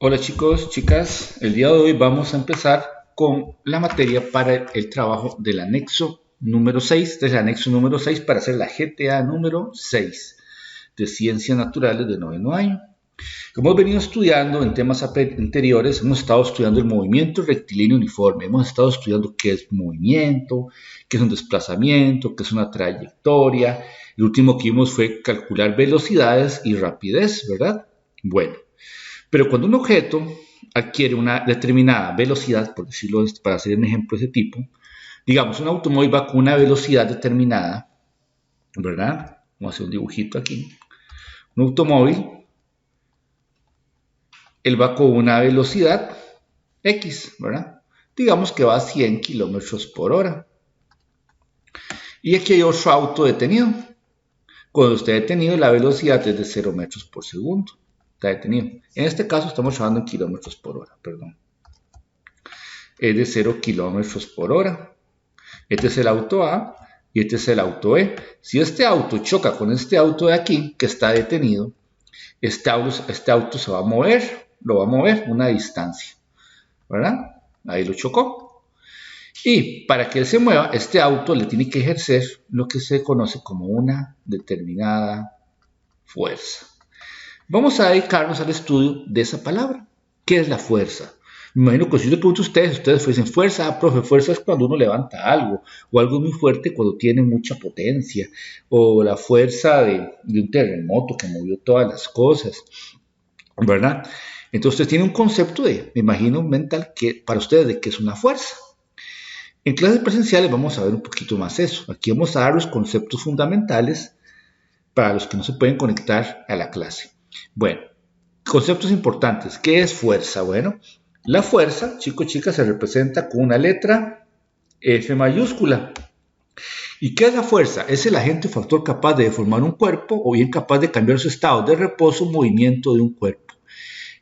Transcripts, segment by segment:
Hola chicos, chicas, el día de hoy vamos a empezar con la materia para el trabajo del anexo número 6, este es el anexo número 6 para hacer la GTA número 6 de Ciencias Naturales de noveno año. Como hemos venido estudiando en temas anteriores, hemos estado estudiando el movimiento rectilíneo uniforme, hemos estado estudiando qué es movimiento, qué es un desplazamiento, qué es una trayectoria. El último que vimos fue calcular velocidades y rapidez, ¿verdad? Bueno. Pero cuando un objeto adquiere una determinada velocidad, por decirlo para hacer un ejemplo de ese tipo, digamos, un automóvil va con una velocidad determinada, ¿verdad? Vamos a hacer un dibujito aquí. Un automóvil, él va con una velocidad X, ¿verdad? Digamos que va a 100 kilómetros por hora. Y aquí hay otro auto detenido. Cuando esté detenido, la velocidad es de 0 metros por segundo. Está detenido. En este caso estamos hablando en kilómetros por hora, perdón. Es de 0 kilómetros por hora. Este es el auto A y este es el auto B. Si este auto choca con este auto de aquí, que está detenido, este auto se va a mover, lo va a mover una distancia, ¿verdad? Ahí lo chocó. Y para que él se mueva, este auto le tiene que ejercer lo que se conoce como una determinada fuerza. Vamos a dedicarnos al estudio de esa palabra. ¿Qué es la fuerza? Me imagino que si yo le pregunto a ustedes dicen fuerza, profe, fuerza es cuando uno levanta algo, o algo muy fuerte cuando tiene mucha potencia, o la fuerza de un terremoto que movió todas las cosas, ¿verdad? Entonces tiene un concepto me imagino, mental que para ustedes de qué es una fuerza. En clases presenciales vamos a ver un poquito más eso. Aquí vamos a dar los conceptos fundamentales para los que no se pueden conectar a la clase. Bueno, conceptos importantes. ¿Qué es fuerza? Bueno, la fuerza, chicos, chicas, se representa con una letra F mayúscula. ¿Y qué es la fuerza? Es el agente o factor capaz de deformar un cuerpo o bien capaz de cambiar su estado de reposo o movimiento de un cuerpo.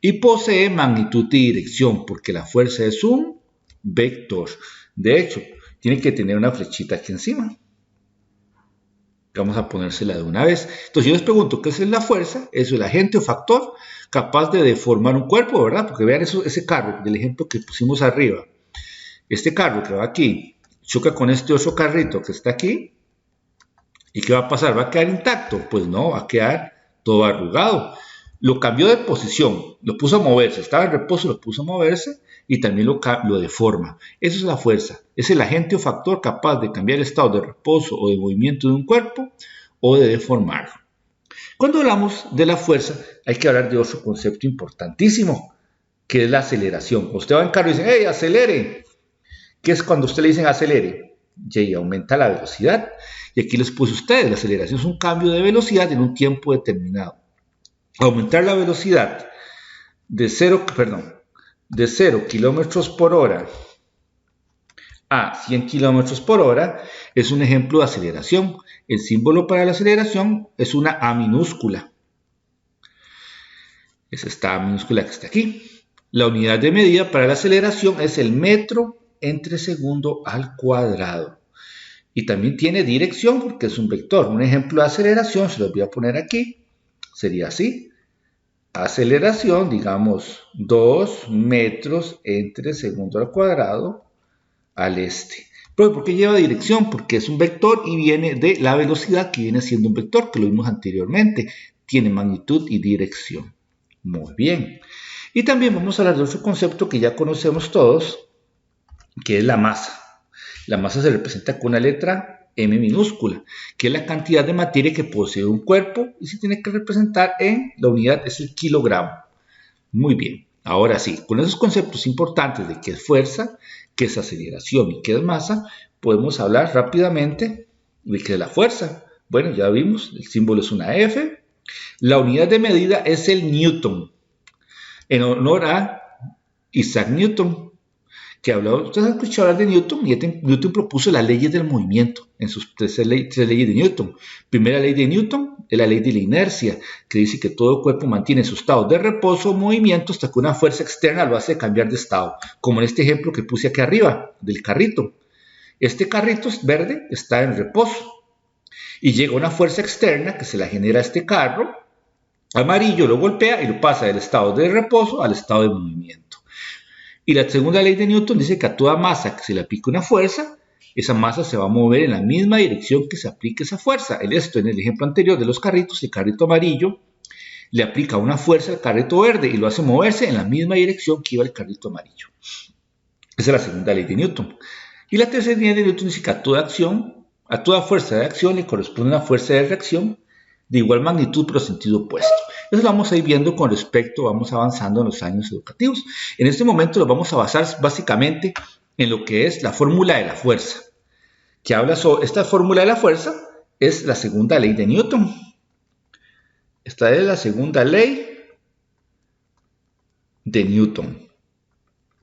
Y posee magnitud y dirección porque la fuerza es un vector. De hecho, tiene que tener una flechita aquí encima. Vamos a ponérsela de una vez. Entonces yo les pregunto, ¿qué es la fuerza? Es el agente o factor capaz de deformar un cuerpo, ¿verdad? Porque vean ese carro del ejemplo que pusimos arriba. Este carro que va aquí choca con este otro carrito que está aquí. ¿Y qué va a pasar? ¿Va a quedar intacto? Pues no, va a quedar todo arrugado. Lo cambió de posición, lo puso a moverse, estaba en reposo, lo puso a moverse y también lo deforma. Eso es la fuerza, es el agente o factor capaz de cambiar el estado de reposo o de movimiento de un cuerpo o de deformarlo. Cuando hablamos de la fuerza, hay que hablar de otro concepto importantísimo, que es la aceleración. Usted va en carro y dice, ¡hey, acelere! ¿Qué es cuando usted le dicen acelere? Y aumenta la velocidad. Y aquí les puse a ustedes, la aceleración es un cambio de velocidad en un tiempo determinado. Aumentar la velocidad de 0 kilómetros por hora a 100 kilómetros por hora es un ejemplo de aceleración. El símbolo para la aceleración es una A minúscula. Es esta A minúscula que está aquí. La unidad de medida para la aceleración es el metro entre segundo al cuadrado. Y también tiene dirección porque es un vector. Un ejemplo de aceleración, se los voy a poner aquí, sería así. Aceleración, digamos, 2 metros entre segundo al cuadrado al este. ¿Pero por qué lleva dirección? Porque es un vector y viene de la velocidad que viene siendo un vector, que lo vimos anteriormente. Tiene magnitud y dirección. Muy bien. Y también vamos a hablar de otro concepto que ya conocemos todos, que es la masa. La masa se representa con una letra M minúscula, que es la cantidad de materia que posee un cuerpo y se tiene que representar en la unidad, es el kilogramo. Muy bien, ahora sí, con esos conceptos importantes de qué es fuerza, qué es aceleración y qué es masa, podemos hablar rápidamente de qué es la fuerza. Bueno, ya vimos, el símbolo es una F. La unidad de medida es el Newton, en honor a Isaac Newton, que habló, ustedes han escuchado hablar de Newton, y Newton propuso las leyes del movimiento en sus tres leyes de Newton. Primera ley de Newton es la ley de la inercia, que dice que todo cuerpo mantiene su estado de reposo o movimiento hasta que una fuerza externa lo hace cambiar de estado, como en este ejemplo que puse aquí arriba, del carrito. Este carrito verde está en reposo, y llega una fuerza externa que se la genera a este carro, amarillo lo golpea y lo pasa del estado de reposo al estado de movimiento. Y la segunda ley de Newton dice que a toda masa que se le aplique una fuerza, esa masa se va a mover en la misma dirección que se aplique esa fuerza. Esto en el ejemplo anterior de los carritos, el carrito amarillo le aplica una fuerza al carrito verde y lo hace moverse en la misma dirección que iba el carrito amarillo. Esa es la segunda ley de Newton. Y la tercera ley de Newton dice que a toda fuerza de acción le corresponde una fuerza de reacción de igual magnitud pero sentido opuesto. Eso lo vamos a ir viendo con respecto, vamos avanzando en los años educativos. En este momento lo vamos a basar básicamente en lo que es la fórmula de la fuerza, que habla sobre esta fórmula de la fuerza, es la segunda ley de Newton. Esta es la segunda ley de Newton.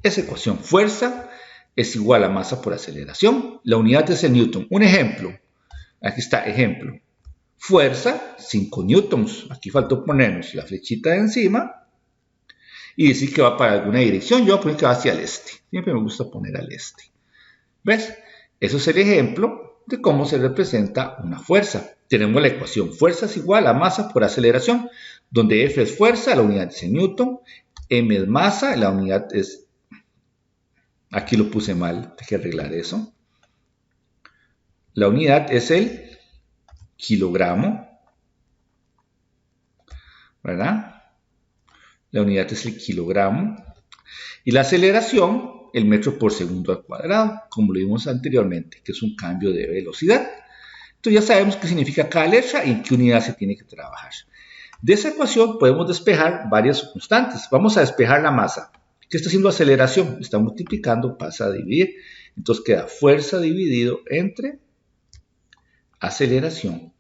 Esa ecuación, fuerza es igual a masa por aceleración. La unidad es el Newton. Un ejemplo, aquí está, ejemplo. Fuerza, 5 newtons. Aquí faltó ponernos la flechita de encima y decir que va para alguna dirección. Yo voy a poner que va hacia el este. Siempre me gusta poner al este. ¿Ves? Eso es el ejemplo de cómo se representa una fuerza. Tenemos la ecuación fuerza es igual a masa por aceleración, donde F es fuerza, la unidad es en newton, M es masa, la unidad es... Aquí lo puse mal, hay que arreglar eso. La unidad es el kilogramo, ¿verdad? La unidad es el kilogramo. Y la aceleración, el metro por segundo al cuadrado, como lo vimos anteriormente, que es un cambio de velocidad. Entonces ya sabemos qué significa cada letra y en qué unidad se tiene que trabajar. De esa ecuación podemos despejar varias constantes. Vamos a despejar la masa. ¿Qué está haciendo aceleración? Está multiplicando, pasa a dividir. Entonces queda fuerza dividido entre aceleración.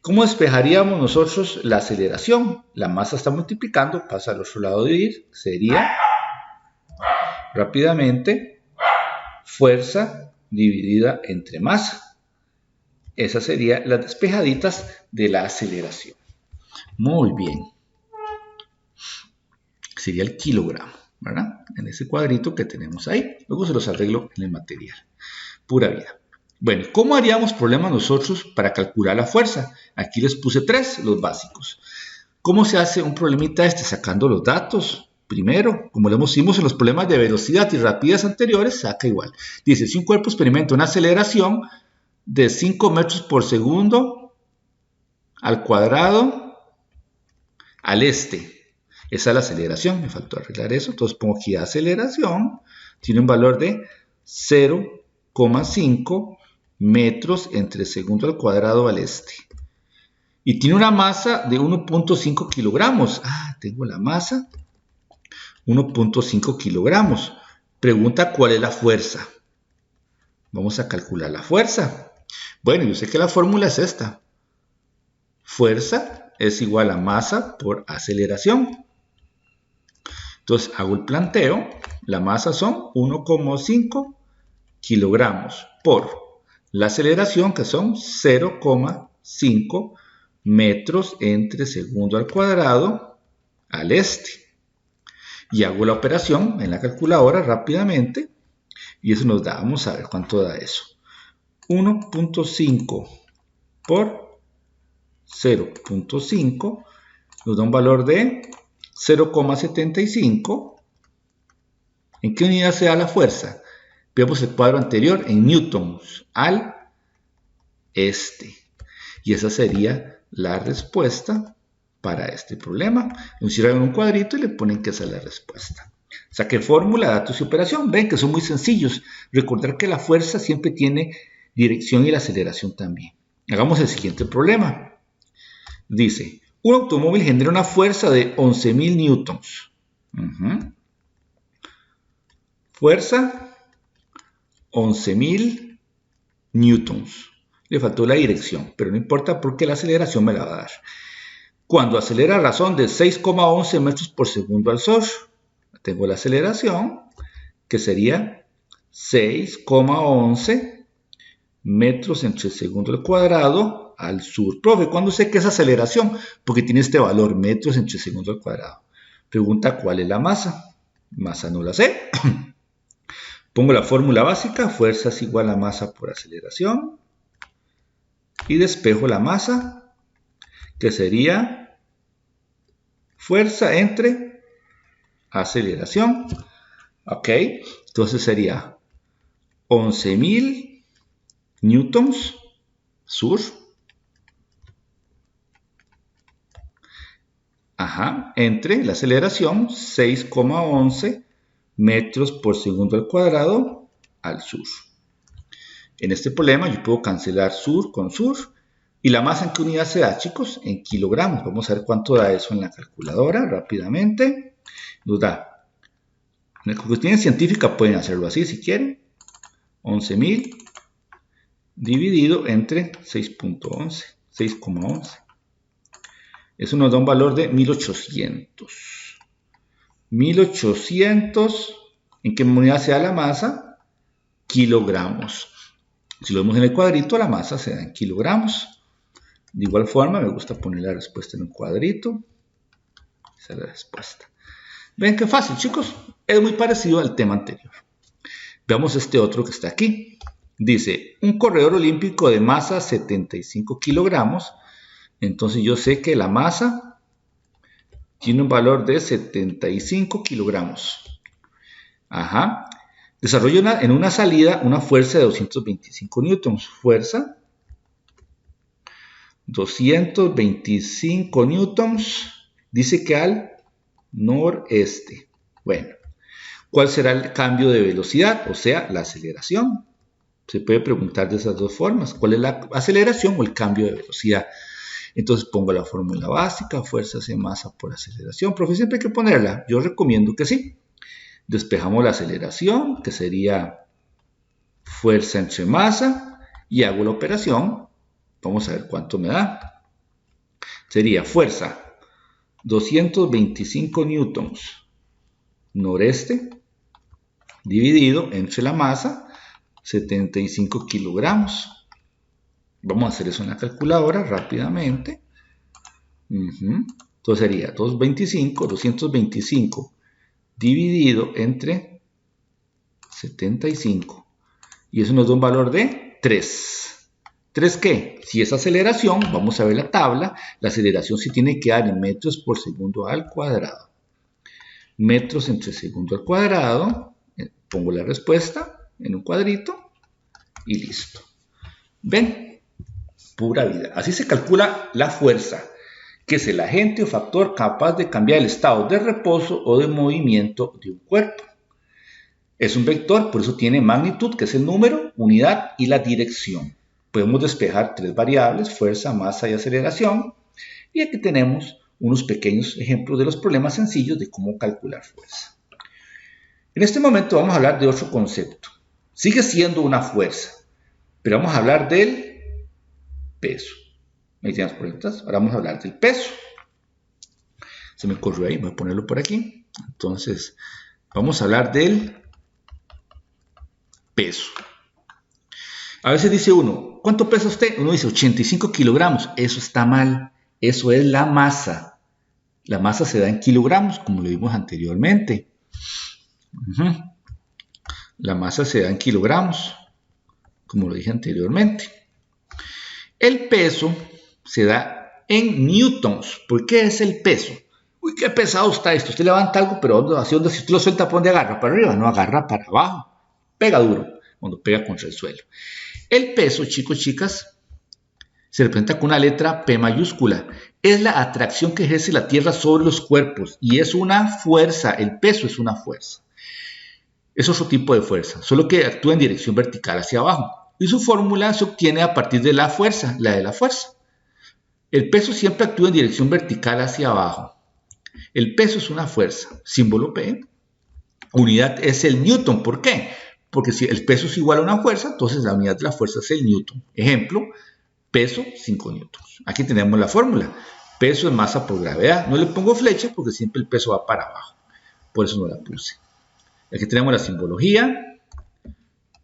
¿Cómo despejaríamos nosotros la aceleración? La masa está multiplicando, pasa al otro lado de dividir. Sería rápidamente fuerza dividida entre masa. Esas serían las despejaditas de la aceleración. Muy bien. Sería el kilogramo, ¿verdad? En ese cuadrito que tenemos ahí. Luego se los arreglo en el material. Pura vida. Bueno, ¿cómo haríamos problemas nosotros para calcular la fuerza? Aquí les puse 3, los básicos. ¿Cómo se hace un problemita este? Sacando los datos. Primero, como lo hicimos en los problemas de velocidad y rapidez anteriores, saca igual. Dice, si un cuerpo experimenta una aceleración de 5 metros por segundo al cuadrado al este. Esa es la aceleración, me faltó arreglar eso. Entonces pongo aquí aceleración, tiene un valor de 0,5 metros entre segundo al cuadrado al este. Y tiene una masa de 1.5 kilogramos. Ah, tengo la masa. 1.5 kilogramos. Pregunta cuál es la fuerza. Vamos a calcular la fuerza. Bueno, yo sé que la fórmula es esta. Fuerza es igual a masa por aceleración. Entonces hago el planteo. La masa son 1,5 kilogramos por la aceleración, que son 0,5 metros entre segundo al cuadrado al este. Y hago la operación en la calculadora rápidamente. Y eso nos da, vamos a ver cuánto da eso. 1.5 por 0.5 nos da un valor de 0,75. ¿En qué unidad se da la fuerza? Veamos el cuadro anterior en newtons al este. Y esa sería la respuesta para este problema. Lo hicieron en un cuadrito y le ponen que esa es la respuesta. Saqué fórmula, datos y operación. Ven que son muy sencillos. Recordar que la fuerza siempre tiene dirección y la aceleración también. Hagamos el siguiente problema. Dice, un automóvil genera una fuerza de 11.000 newtons. Fuerza 11.000 newtons. Le faltó la dirección, pero no importa porque la aceleración me la va a dar. Cuando acelera a razón de 6,11 metros por segundo al sur, tengo la aceleración, que sería 6,11 metros entre segundo al cuadrado al sur. Profe, ¿cuándo sé que es aceleración? Porque tiene este valor, metros entre segundo al cuadrado. Pregunta, ¿cuál es la masa? Masa no la sé. Pongo la fórmula básica, fuerza es igual a masa por aceleración. Y despejo la masa, que sería fuerza entre aceleración. Ok, entonces sería 11.000 newtons sur. Entre la aceleración 6,11 metros por segundo al cuadrado al sur. En este problema yo puedo cancelar sur con sur. ¿Y la masa en qué unidad se da, chicos? En kilogramos. Vamos a ver cuánto da eso en la calculadora rápidamente. Nos da, en la cuestión científica pueden hacerlo así si quieren. 11.000 dividido entre 6.11, 6,11. Eso nos da un valor de 1800. 1800, ¿en qué unidad se da la masa? Kilogramos. Si lo vemos en el cuadrito, la masa se da en kilogramos. De igual forma, me gusta poner la respuesta en un cuadrito. Esa es la respuesta. ¿Ven qué fácil, chicos? Es muy parecido al tema anterior. Veamos este otro que está aquí. Dice, un corredor olímpico de masa 75 kilogramos. Entonces yo sé que la masa tiene un valor de 75 kilogramos. Desarrolla en una salida una fuerza de 225 newtons. Fuerza 225 newtons. Dice que al noreste. Bueno, ¿cuál será el cambio de velocidad? O sea, la aceleración. Se puede preguntar de esas dos formas. ¿Cuál es la aceleración o el cambio de velocidad? Entonces pongo la fórmula básica, fuerza hace masa por aceleración. Profe, siempre hay que ponerla. Yo recomiendo que sí. Despejamos la aceleración, que sería fuerza entre masa, y hago la operación. Vamos a ver cuánto me da. Sería fuerza 225 newtons noreste dividido entre la masa 75 kilogramos. Vamos a hacer eso en la calculadora rápidamente. Entonces sería 225 dividido entre 75. Y eso nos da un valor de 3. ¿3 qué? Si es aceleración, vamos a ver la tabla. La aceleración se tiene que dar en metros por segundo al cuadrado. Metros entre segundo al cuadrado. Pongo la respuesta en un cuadrito y listo. ¿Ven? Pura vida. Así se calcula la fuerza, que es el agente o factor capaz de cambiar el estado de reposo o de movimiento de un cuerpo. Es un vector, por eso tiene magnitud, que es el número, unidad y la dirección. Podemos despejar 3 variables, fuerza, masa y aceleración. Y aquí tenemos unos pequeños ejemplos de los problemas sencillos de cómo calcular fuerza. En este momento vamos a hablar de otro concepto. Sigue siendo una fuerza, pero vamos a hablar del peso. ¿Me tienes preguntas? Ahora vamos a hablar del peso. Se me corrió ahí, voy a ponerlo por aquí. Entonces, vamos a hablar del peso. A veces dice uno, ¿cuánto pesa usted? Uno dice 85 kilogramos. Eso está mal. Eso es la masa. La masa se da en kilogramos, como lo vimos anteriormente. La masa se da en kilogramos, como lo dije anteriormente. El peso se da en newtons. ¿Por qué es el peso? Uy, qué pesado está esto. Usted levanta algo, pero si usted lo suelta, ¿por dónde agarra? Para arriba, no agarra para abajo. Pega duro cuando pega contra el suelo. El peso, chicos, chicas, se representa con una letra P mayúscula. Es la atracción que ejerce la Tierra sobre los cuerpos y es una fuerza. El peso es una fuerza. Es otro tipo de fuerza, solo que actúa en dirección vertical hacia abajo. Y su fórmula se obtiene a partir de la fuerza, la de la fuerza. El peso siempre actúa en dirección vertical hacia abajo. El peso es una fuerza, símbolo P. Unidad es el newton. ¿Por qué? Porque si el peso es igual a una fuerza, entonces la unidad de la fuerza es el newton. Ejemplo, peso 5 newtons. Aquí tenemos la fórmula. Peso es masa por gravedad. No le pongo flecha porque siempre el peso va para abajo. Por eso no la puse. Aquí tenemos la simbología.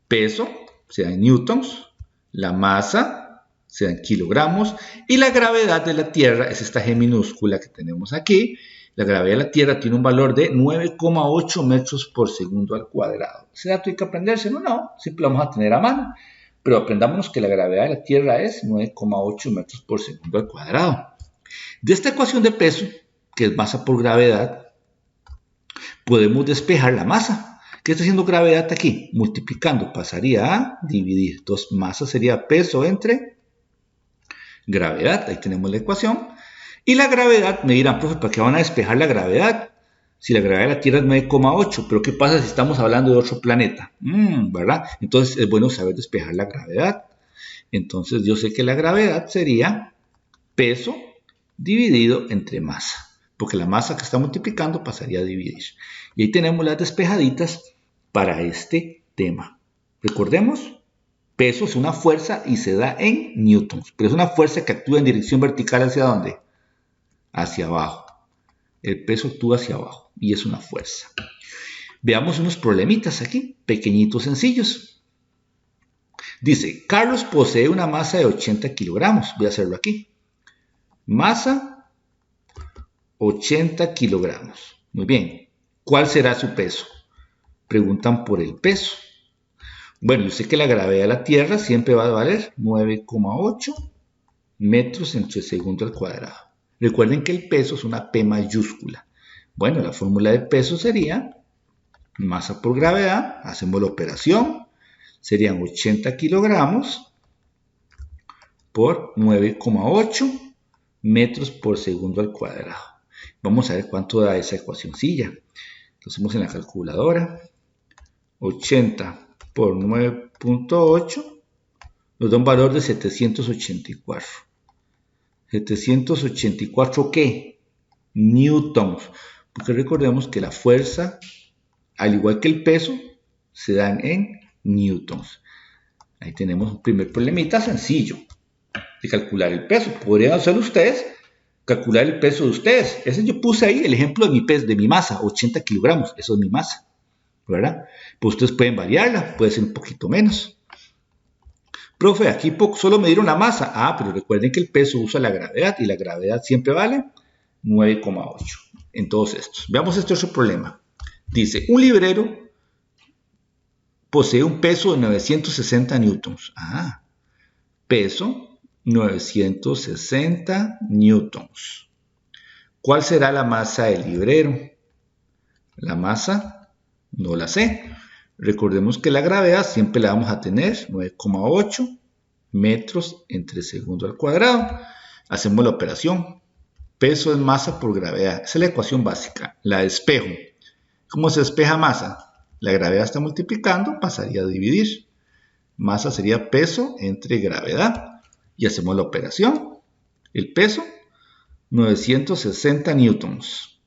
Peso se da en newtons. La masa se da en kilogramos. Y la gravedad de la Tierra es esta G minúscula que tenemos aquí. La gravedad de la Tierra tiene un valor de 9,8 metros por segundo al cuadrado. ¿Ese dato hay que aprendérselo? No, siempre lo vamos a tener a mano. Pero aprendámonos que la gravedad de la Tierra es 9,8 metros por segundo al cuadrado. De esta ecuación de peso que es masa por gravedad, podemos despejar la masa. ¿Qué está haciendo gravedad aquí? Multiplicando, pasaría a dividir. Entonces, masa sería peso entre gravedad. Ahí tenemos la ecuación. Y la gravedad, me dirán, profe, ¿para qué van a despejar la gravedad? Si la gravedad de la Tierra es 9,8, pero ¿qué pasa si estamos hablando de otro planeta? ¿Verdad? Entonces, es bueno saber despejar la gravedad. Entonces, yo sé que la gravedad sería peso dividido entre masa, porque la masa que está multiplicando pasaría a dividir. Y ahí tenemos las despejaditas para este tema. Recordemos, peso es una fuerza y se da en newtons, pero es una fuerza que actúa en dirección vertical ¿hacia dónde? Hacia abajo. El peso actúa hacia abajo y es una fuerza. Veamos unos problemitas aquí, pequeñitos, sencillos. Dice, Carlos posee una masa de 80 kilogramos. Voy a hacerlo aquí. Masa, 80 kilogramos. Muy bien. ¿Cuál será su peso? Preguntan por el peso. Bueno, yo sé que la gravedad de la Tierra siempre va a valer 9,8 metros entre segundo al cuadrado. Recuerden que el peso es una P mayúscula. Bueno, la fórmula de peso sería masa por gravedad. Hacemos la operación. Serían 80 kilogramos por 9,8 metros por segundo al cuadrado. Vamos a ver cuánto da esa ecuacioncilla. Lo hacemos en la calculadora. 80 por 9,8 nos da un valor de 784. ¿784 qué? Newtons. Porque recordemos que la fuerza, al igual que el peso, se dan en newtons. Ahí tenemos un primer problemita sencillo de calcular el peso. Podrían hacer ustedes calcular el peso de ustedes. Ese yo puse ahí el ejemplo de mi peso, de mi masa, 80 kilogramos. Eso es mi masa, ¿verdad? Pues ustedes pueden variarla, puede ser un poquito menos. Profe, aquí solo me dieron la masa. Ah, pero recuerden que el peso usa la gravedad y la gravedad siempre vale 9,8 en todos estos. Veamos este otro problema. Dice, un librero posee un peso de 960 newtons. Ah, peso 960 newtons. ¿Cuál será la masa del librero? La masa no la sé. Recordemos que la gravedad siempre la vamos a tener 9,8 metros entre segundo al cuadrado. Hacemos la operación. Peso es masa por gravedad. Esa es la ecuación básica. La despejo. ¿Cómo se despeja masa? La gravedad está multiplicando, pasaría a dividir. Masa sería peso entre gravedad. Y hacemos la operación. El peso, 960 newtons.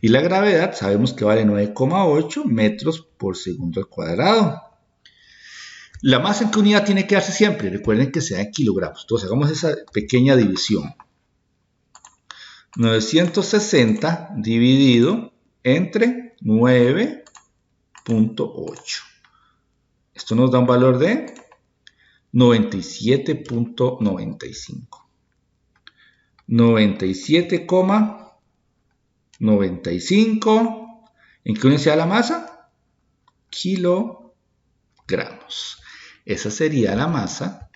Y la gravedad sabemos que vale 9,8 metros por segundo al cuadrado. La masa en qué unidad tiene que darse siempre. Recuerden que se da en kilogramos. Entonces hagamos esa pequeña división. 960 dividido entre 9,8. Esto nos da un valor de 97,95. 97,95. ¿En qué unidad se da la masa? Kilogramos. Esa sería la masa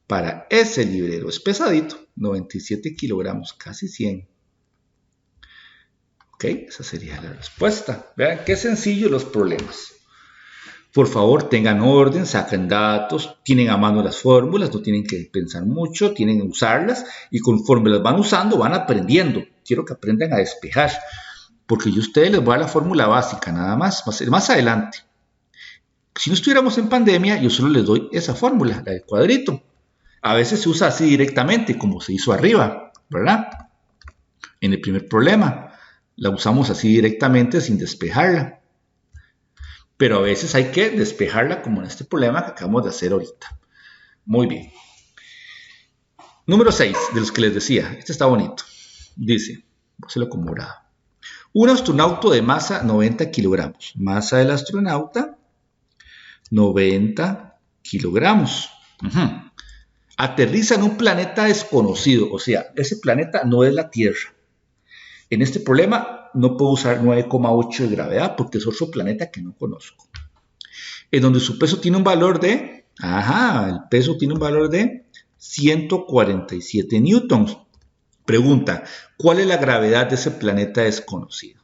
para ese librero. Es pesadito, 97 kilogramos, casi 100. Ok, esa sería la respuesta. Vean qué sencillo los problemas. Por favor, tengan orden, saquen datos, tienen a mano las fórmulas, no tienen que pensar mucho, tienen que usarlas y conforme las van usando, van aprendiendo. Quiero que aprendan a despejar, porque yo a ustedes les voy a dar la fórmula básica, nada más, más adelante. Si no estuviéramos en pandemia, yo solo les doy esa fórmula, la del cuadrito. A veces se usa así directamente, como se hizo arriba, ¿verdad? En el primer problema, la usamos así directamente sin despejarla. Pero a veces hay que despejarla como en este problema que acabamos de hacer ahorita. Muy bien. Número 6, de los que les decía. Este está bonito. Dice, voy a hacerlo con morado. Un astronauta de masa 90 kilogramos. Masa del astronauta, 90 kilogramos. Aterriza en un planeta desconocido. O sea, ese planeta no es la Tierra. En este problema no puedo usar 9,8 de gravedad porque es otro planeta que no conozco. En donde su peso tiene un valor de... el peso tiene un valor de 147 newtons. Pregunta, ¿cuál es la gravedad de ese planeta desconocido?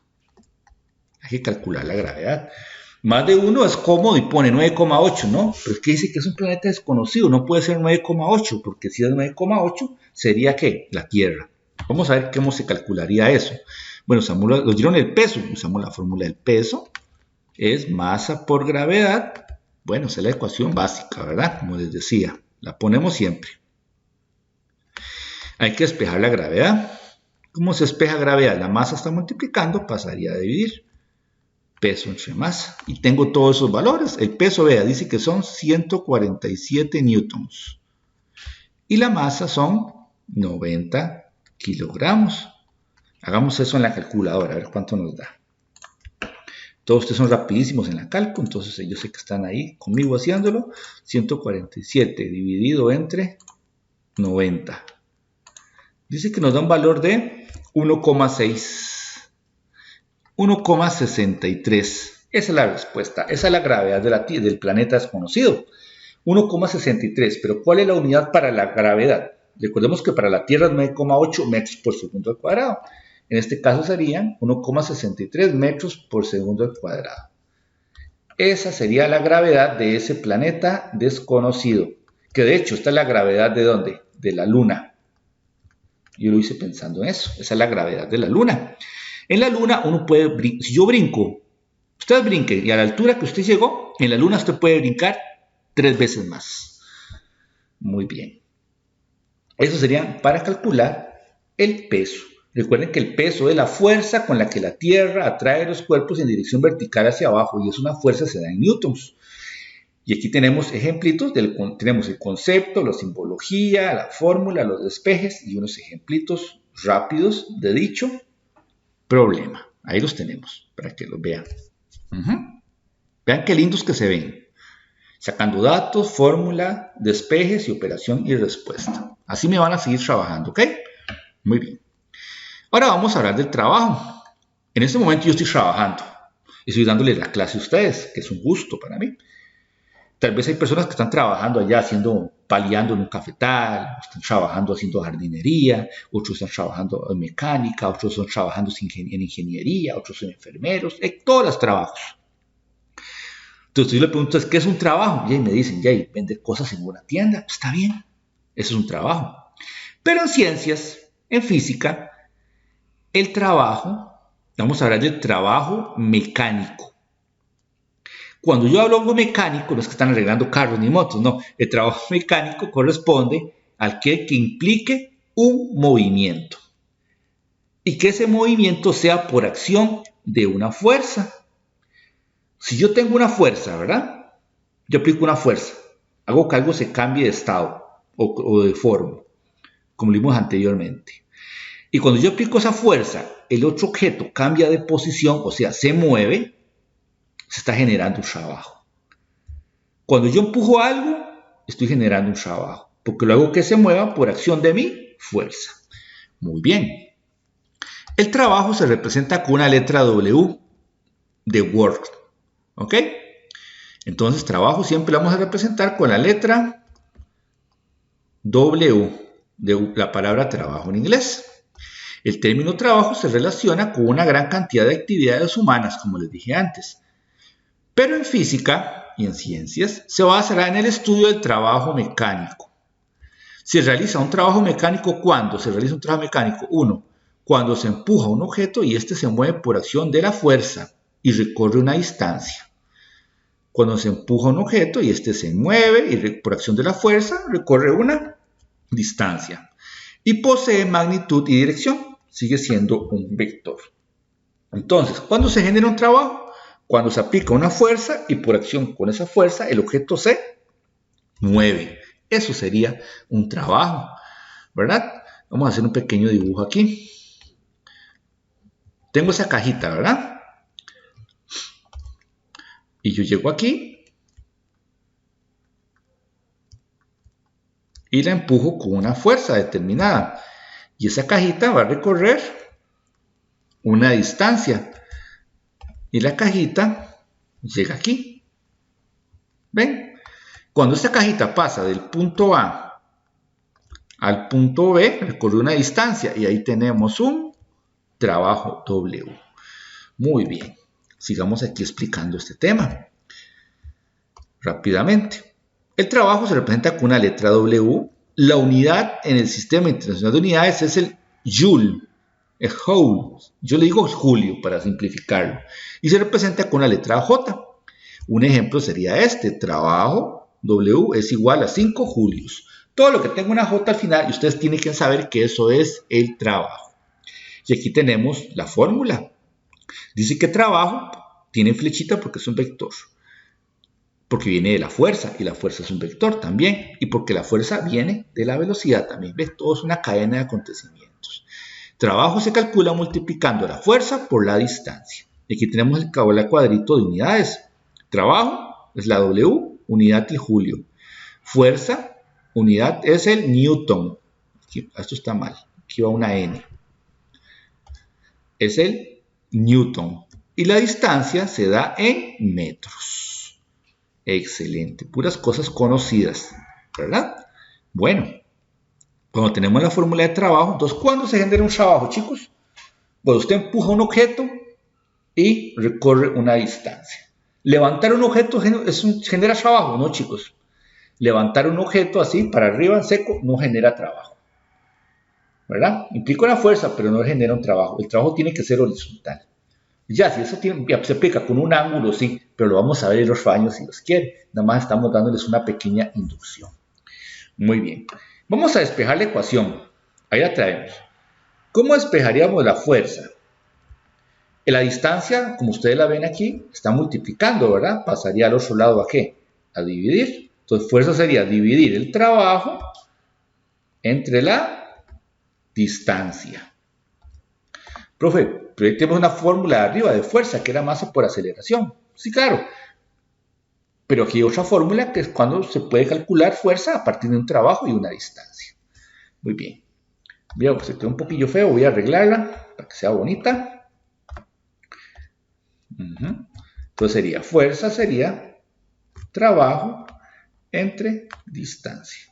Hay que calcular la gravedad. Más de uno es cómodo y pone 9,8, ¿no? Pero es que dice que es un planeta desconocido, no puede ser 9,8, porque si es 9,8, ¿sería qué? La Tierra. Vamos a ver cómo se calcularía eso. Bueno, nos dieron el peso, usamos la fórmula del peso, es masa por gravedad. Bueno, esa es la ecuación básica, ¿verdad? Como les decía, la ponemos siempre. Hay que despejar la gravedad. ¿Cómo se despeja gravedad? La masa está multiplicando, pasaría a dividir peso entre masa. Y tengo todos esos valores. El peso, vea, dice que son 147 newtons. Y la masa son 90 kilogramos. Hagamos eso en la calculadora, a ver cuánto nos da. Todos ustedes son rapidísimos en la calco, entonces yo sé que están ahí conmigo haciéndolo. 147 dividido entre 90. Dice que nos da un valor de 1,6. 1,63. Esa es la respuesta. Esa es la gravedad del planeta desconocido. 1,63. Pero ¿cuál es la unidad para la gravedad? Recordemos que para la Tierra es 9,8 metros por segundo al cuadrado. En este caso serían 1,63 metros por segundo al cuadrado. Esa sería la gravedad de ese planeta desconocido. Que de hecho, esta es la gravedad ¿de dónde? De la Luna. Yo lo hice pensando en eso. Esa es la gravedad de la Luna. En la Luna uno puede brincar. Si yo brinco, ustedes brinquen y a la altura que usted llegó, en la Luna usted puede brincar 3 veces más. Muy bien. Eso sería para calcular el peso. Recuerden que el peso es la fuerza con la que la Tierra atrae los cuerpos en dirección vertical hacia abajo y es una fuerza que se da en newtons. Y aquí tenemos ejemplitos, tenemos el concepto, la simbología, la fórmula, los despejes y unos ejemplitos rápidos de dicho problema. Ahí los tenemos para que los vean. Vean qué lindos que se ven. Sacando datos, fórmula, despejes y operación y respuesta. Así me van a seguir trabajando, ¿ok? Muy bien. Ahora vamos a hablar del trabajo. En este momento yo estoy trabajando. Estoy dándole la clase a ustedes, que es un gusto para mí. Tal vez hay personas que están trabajando allá paliando en un cafetal, están trabajando haciendo jardinería, otros están trabajando en mecánica, otros están trabajando en ingeniería, otros son enfermeros, todos los trabajos. Entonces yo le pregunto, ¿qué es un trabajo? Y me dicen, vender cosas en una tienda, pues está bien, eso es un trabajo. Pero en ciencias, en física, el trabajo, vamos a hablar del trabajo mecánico. Cuando yo hablo de algo mecánico, no es que están arreglando carros ni motos, no. El trabajo mecánico corresponde al que implique un movimiento. Y que ese movimiento sea por acción de una fuerza. Si yo tengo una fuerza, ¿verdad? Yo aplico una fuerza. Hago que algo se cambie de estado o de forma, como lo vimos anteriormente. Y cuando yo aplico esa fuerza, el otro objeto cambia de posición, o sea, se mueve, se está generando un trabajo. Cuando yo empujo algo, estoy generando un trabajo, porque lo hago que se mueva por acción de mi fuerza. Muy bien. El trabajo se representa con una letra W de work. ¿Ok? Entonces, trabajo siempre lo vamos a representar con la letra W de la palabra trabajo en inglés. El término trabajo se relaciona con una gran cantidad de actividades humanas, como les dije antes. Pero en física y en ciencias se basará en el estudio del trabajo mecánico. Se realiza un trabajo mecánico ¿cuándo? Se realiza un trabajo mecánico, 1. Cuando se empuja un objeto y éste se mueve por acción de la fuerza y recorre una distancia. Cuando se empuja un objeto y éste se mueve y por acción de la fuerza recorre una distancia. Y posee magnitud y dirección. Sigue siendo un vector. Entonces, ¿cuándo se genera un trabajo? Cuando se aplica una fuerza y por acción con esa fuerza el objeto se mueve. Eso sería un trabajo, ¿verdad? Vamos a hacer un pequeño dibujo aquí. Tengo esa cajita, ¿verdad? Y yo llego aquí y la empujo con una fuerza determinada. Y esa cajita va a recorrer una distancia. Y la cajita llega aquí. ¿Ven? Cuando esta cajita pasa del punto A al punto B recorrió una distancia y ahí tenemos un trabajo W. Muy bien, sigamos aquí explicando este tema rápidamente. El trabajo se representa con una letra W. La unidad en el Sistema Internacional de Unidades es el Joule, el Joule. Yo le digo Julio para simplificarlo. Y se representa con la letra J. Un ejemplo sería este. Trabajo W es igual a 5 julios. Todo lo que tenga una J al final, y ustedes tienen que saber que eso es el trabajo. Y aquí tenemos la fórmula. Dice que trabajo tiene flechita porque es un vector. Porque viene de la fuerza, y la fuerza es un vector también, y porque la fuerza viene de la velocidad también. ¿Ves? Todo es una cadena de acontecimientos. Trabajo se calcula multiplicando la fuerza por la distancia. Y aquí tenemos el cuadrito de unidades. Trabajo es la W, unidad el julio. Fuerza, unidad es el newton. Aquí, esto está mal, aquí va una N. Es el newton. Y la distancia se da en metros. Excelente, puras cosas conocidas, ¿verdad? Bueno, cuando tenemos la fórmula de trabajo, entonces, ¿cuándo se genera un trabajo, chicos? Bueno, usted empuja un objeto y recorre una distancia. Levantar un objeto genera trabajo, ¿no, chicos? Levantar un objeto así para arriba en seco no genera trabajo, ¿verdad? Implica una fuerza, pero no genera un trabajo. El trabajo tiene que ser horizontal. Ya, si eso se aplica con un ángulo, sí, pero lo vamos a ver en los años si los quiere. Nada más estamos dándoles una pequeña inducción. Muy bien. Vamos a despejar la ecuación. Ahí la traemos. ¿Cómo despejaríamos la fuerza? La distancia, como ustedes la ven aquí, está multiplicando, ¿verdad? Pasaría al otro lado, ¿a qué? A dividir. Entonces, fuerza sería dividir el trabajo entre la distancia. Profe, pero ahí tenemos una fórmula de arriba de fuerza, que era masa por aceleración. Sí, claro. Pero aquí hay otra fórmula que es cuando se puede calcular fuerza a partir de un trabajo y una distancia. Muy bien. Mira, pues se quedó un poquillo feo, voy a arreglarla para que sea bonita. Entonces sería fuerza, sería trabajo entre distancia.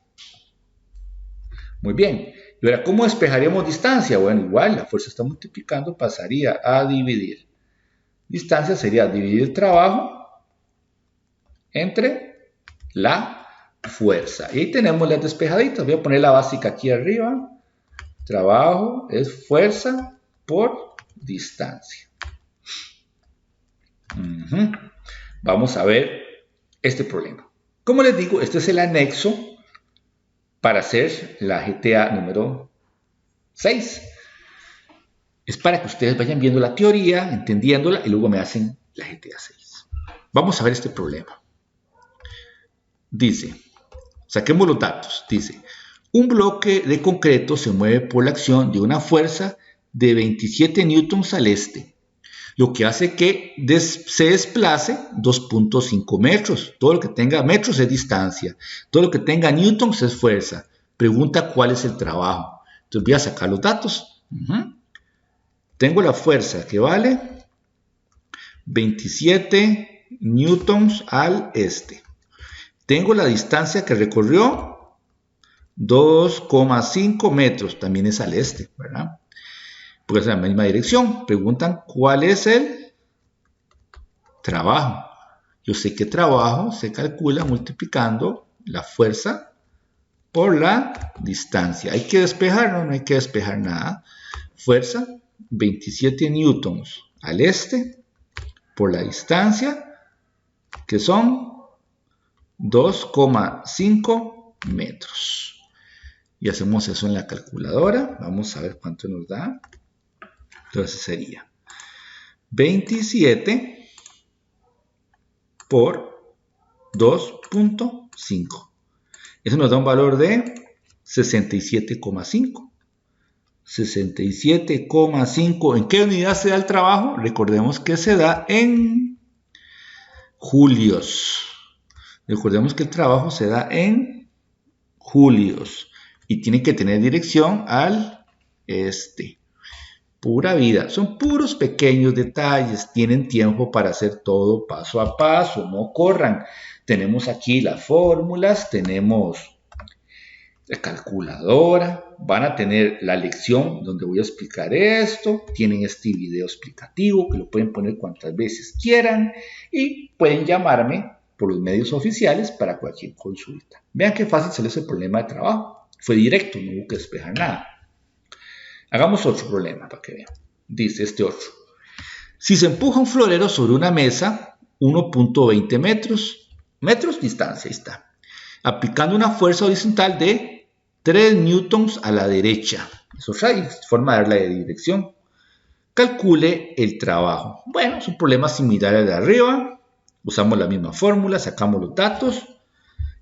Muy bien. Y ahora, ¿cómo despejaríamos distancia? Bueno, igual, la fuerza está multiplicando, pasaría a dividir. Distancia sería dividir el trabajo entre la fuerza. Y ahí tenemos las despejaditas. Voy a poner la básica aquí arriba. Trabajo es fuerza por distancia. Vamos a ver este problema. Como les digo, este es el anexo para hacer la GTA número 6. Es para que ustedes vayan viendo la teoría, entendiéndola, y luego me hacen la GTA 6. Vamos a ver este problema. Dice, saquemos los datos. Dice, un bloque de concreto se mueve por la acción de una fuerza de 27 newtons al este, lo que hace que se desplace 2.5 metros. Todo lo que tenga metros es distancia. Todo lo que tenga newtons es fuerza. Pregunta cuál es el trabajo. Entonces voy a sacar los datos. Tengo la fuerza que vale 27 newtons al este. Tengo la distancia que recorrió 2,5 metros. También es al este, ¿verdad? Porque es en la misma dirección. Preguntan cuál es el trabajo. Yo sé que trabajo se calcula multiplicando la fuerza por la distancia. ¿Hay que despejar? No hay que despejar nada. Fuerza, 27 newtons al este por la distancia, que son 2,5 metros. Y hacemos eso en la calculadora. Vamos a ver cuánto nos da. Entonces sería 27 por 2.5. Eso nos da un valor de 67,5. 67,5. ¿En qué unidad se da el trabajo? Recordemos que se da en julios. Recordemos que el trabajo se da en julios. Y tiene que tener dirección al este. Pura vida. Son puros pequeños detalles. Tienen tiempo para hacer todo paso a paso. No corran. Tenemos aquí las fórmulas. Tenemos de calculadora, van a tener la lección donde voy a explicar esto, tienen este video explicativo que lo pueden poner cuantas veces quieran y pueden llamarme por los medios oficiales para cualquier consulta. Vean qué fácil salió ese problema de trabajo, fue directo, no hubo que despejar nada. Hagamos otro problema para que vean. Dice este otro. Si se empuja un florero sobre una mesa, 1.20 metros distancia, ahí está, aplicando una fuerza horizontal de 3 newtons a la derecha. Eso es forma de darle la dirección. Calcule el trabajo. Bueno, es un problema similar al de arriba. Usamos la misma fórmula, sacamos los datos.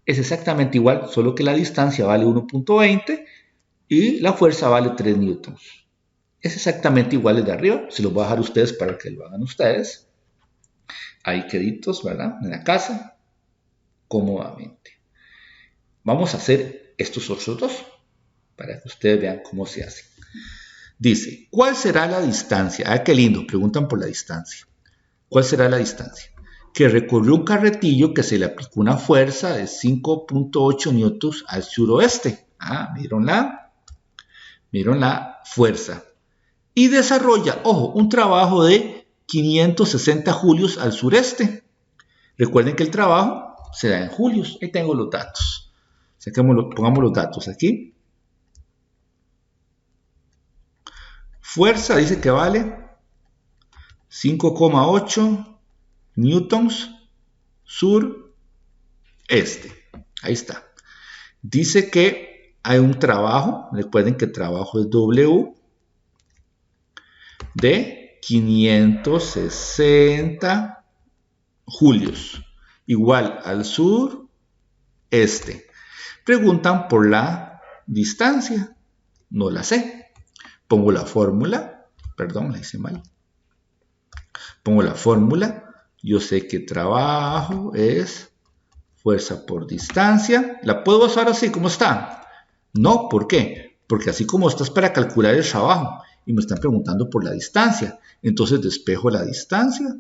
Es exactamente igual, solo que la distancia vale 1.20 y la fuerza vale 3 newtons. Es exactamente igual al de arriba. Se los voy a dejar a ustedes para que lo hagan ustedes. Ahí queditos, ¿verdad? En la casa, cómodamente. Vamos a hacer estos otros dos para que ustedes vean cómo se hace. Dice, ¿cuál será la distancia? Ah, qué lindo, preguntan por la distancia. ¿Cuál será la distancia? Que recorrió un carretillo que se le aplicó una fuerza de 5.8 newtons al suroeste. Ah, ¿vieron la fuerza? Y desarrolla, ojo, un trabajo de 560 julios al sureste. Recuerden que el trabajo se da en julios. Ahí tengo los datos. Pongamos los datos aquí. Fuerza dice que vale 5,8 newtons sur-este. Ahí está. Dice que hay un trabajo, recuerden que el trabajo es W, de 560 julios, igual al sur-este. Preguntan por la distancia. No la sé. Pongo la fórmula, perdón, la hice mal. Pongo la fórmula, yo sé que trabajo es fuerza por distancia. ¿La puedo usar así como está? No, ¿por qué? Porque así como está es para calcular el trabajo y me están preguntando por la distancia. Entonces despejo la distancia.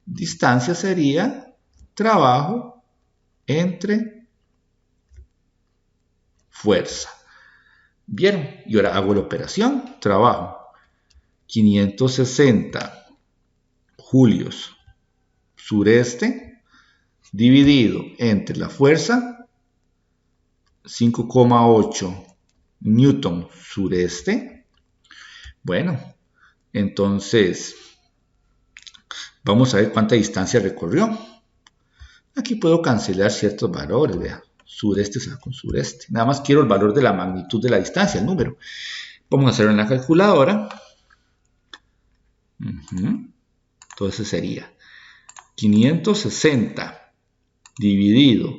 Distancia sería trabajo entre fuerza. ¿Vieron? Y ahora hago la operación. Trabajo 560 julios sureste dividido entre la fuerza 5,8 newton sureste. Bueno, entonces vamos a ver cuánta distancia recorrió. Aquí puedo cancelar ciertos valores, vean. Sureste se va con sureste. Nada más quiero el valor de la magnitud de la distancia, el número. Vamos a hacerlo en la calculadora. Entonces sería 560 dividido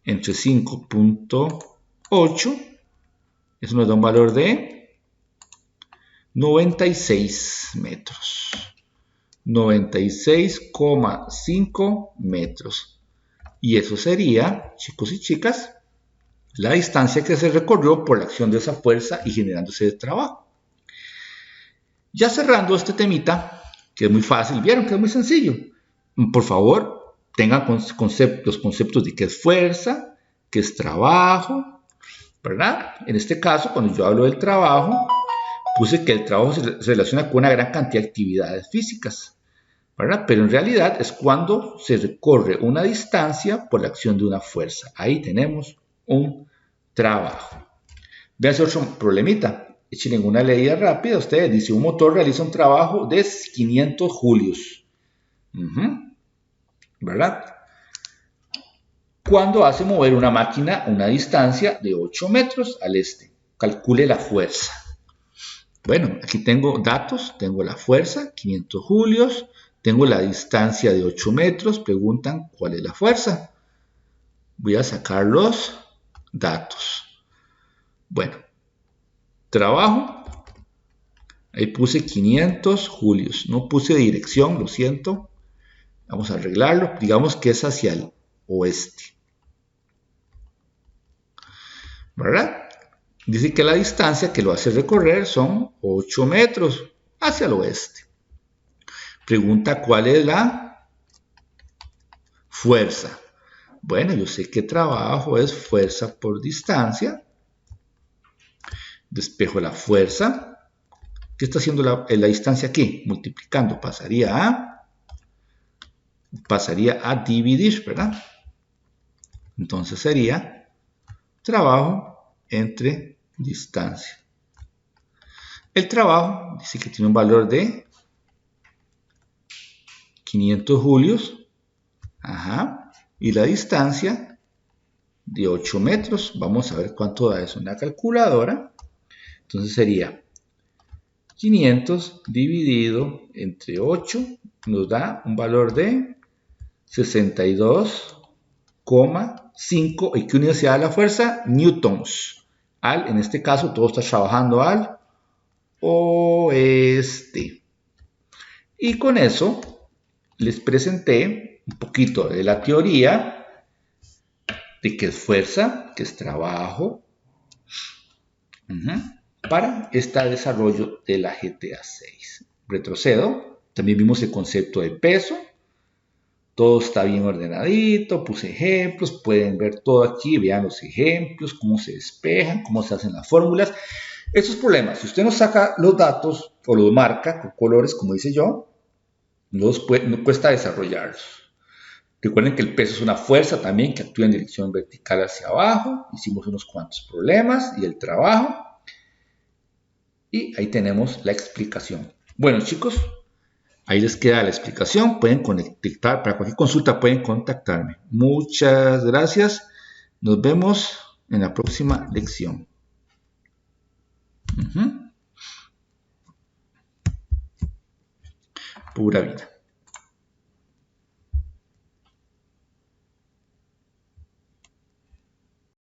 entre 5.8. Eso nos da un valor de 96 metros. 96,5 metros. Y eso sería, chicos y chicas, la distancia que se recorrió por la acción de esa fuerza y generándose ese trabajo. Ya cerrando este temita, que es muy fácil, vieron que es muy sencillo. Por favor, tengan los conceptos de qué es fuerza, qué es trabajo, ¿verdad? En este caso, cuando yo hablo del trabajo, puse que el trabajo se relaciona con una gran cantidad de actividades físicas, ¿verdad? Pero en realidad es cuando se recorre una distancia por la acción de una fuerza. Ahí tenemos un trabajo. Vean otro problemita. Échenle una leída rápida. Ustedes dice, un motor realiza un trabajo de 500 julios. ¿Verdad? Cuando hace mover una máquina a una distancia de 8 metros al este. Calcule la fuerza. Bueno, aquí tengo datos. Tengo la fuerza, 500 julios. Tengo la distancia de 8 metros. Preguntan cuál es la fuerza. Voy a sacar los datos. Bueno, trabajo. Ahí puse 500 julios. No puse dirección, lo siento. Vamos a arreglarlo. Digamos que es hacia el oeste. ¿Verdad? Dice que la distancia que lo hace recorrer son 8 metros hacia el oeste. Pregunta cuál es la fuerza. Bueno, yo sé que trabajo es fuerza por distancia. Despejo la fuerza. ¿Qué está haciendo la distancia aquí? Multiplicando. Pasaría a dividir, ¿verdad? Entonces sería trabajo entre distancia. El trabajo dice que tiene un valor de 500 julios. Ajá. Y la distancia de 8 metros. Vamos a ver cuánto da eso en la calculadora. Entonces sería 500 dividido entre 8 nos da un valor de 62,5. ¿Y qué unidad se da la fuerza? Newtons. En este caso todo está trabajando al oeste. Y con eso les presenté un poquito de la teoría de qué es fuerza, qué es trabajo, para este desarrollo de la GTA 6. Retrocedo, también vimos el concepto de peso. Todo está bien ordenadito, puse ejemplos, pueden ver todo aquí, vean los ejemplos, cómo se despejan, cómo se hacen las fórmulas. Esos problemas, si usted no saca los datos o los marca con colores, como dice yo, no cuesta desarrollarlos. Recuerden que el peso es una fuerza también que actúa en dirección vertical hacia abajo. Hicimos unos cuantos problemas y el trabajo. Y ahí tenemos la explicación. Bueno, chicos, ahí les queda la explicación. Pueden conectar, para cualquier consulta pueden contactarme. Muchas gracias. Nos vemos en la próxima lección. Pura vida.